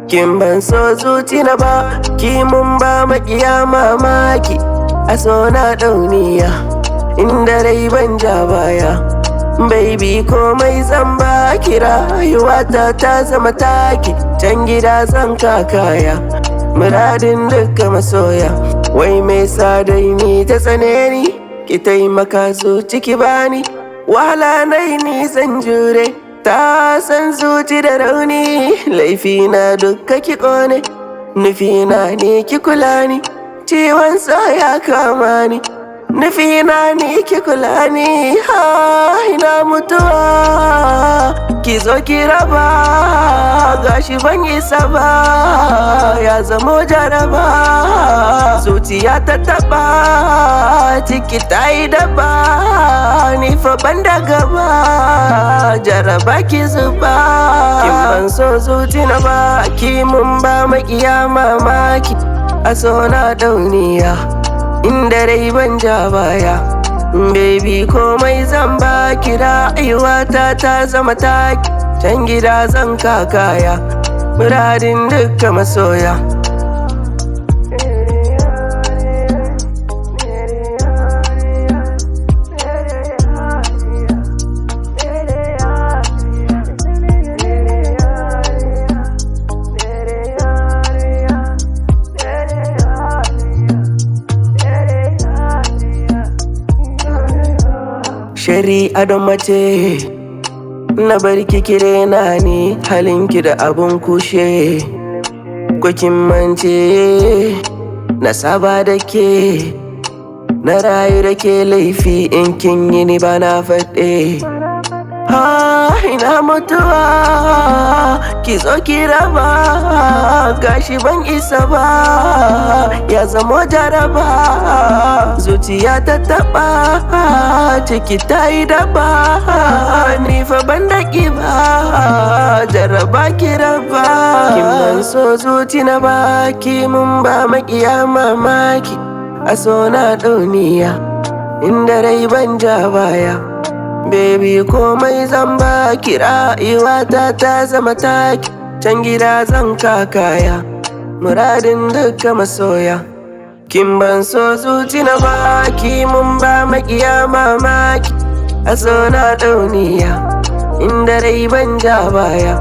Kin ban so zuci na ba, ki mun ba maƙiya mamaki. A so na ɗauniya, inda rai ban ja baya. Baby komai zan ba ki, rayuwata ta zama taki. Can gida zan kakaya, muradin duka masoya. Wai me sa dai ni ta tsane ni, ki taimaka zuci ki bani. Wahala nai ni zan jure, ta san zuci da rauni. Laifina duka ki ƙone, nufina ne ki kula ni. Ciwon so ya kama ni, nufina ne ki kula ni. Ina mutuwa, ki zo ki raba. Gashi ban isa ba, ya zamo jaraba. Zuciya ta taɓa, ciki ta yi daba. Ni fa ban da gaba, jaraba ki zuba. Kin ban so zuci na ba, ki mun ba maƙiya mamaki. A so na ɗauniya, inda rai ban ja baya. Baby komai zan ba ki, rayuwata ta zama taki. Can gida zan kakaya, muradin duka masoya. Shari'a don mace, na bar ki kirena ni, halinki da abun kushe. Kin mance na saba da ke, na rayu da ke. Laifi in kin yi ni ba na faɗe. Ina mutuwa, ki zo ki raba. Gashi ban isa ba, ya zamo jaraba. Zuciya ta taɓa, ciki ta yi daba. Ni fa ban da ƙiba, jaraba ki raba. Kin ban so zuci na ba, ki mun ba maƙiya mamaki. A so na ɗauniya, inda rai ban ja baya. Baby komai zan ba ki, rayuwata ta zama taki. Can gida zan kakaya, muradin duka masoya. Kin ban so zuci na ba, ki mun ba maƙiya mamaki. A so na ɗauniya, inda rai ban ja baya.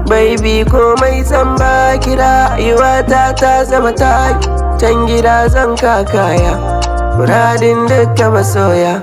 Baby komai zan ba ki, rayuwata ta zama taki. Can gida zan kakaya, muradin duka masoya.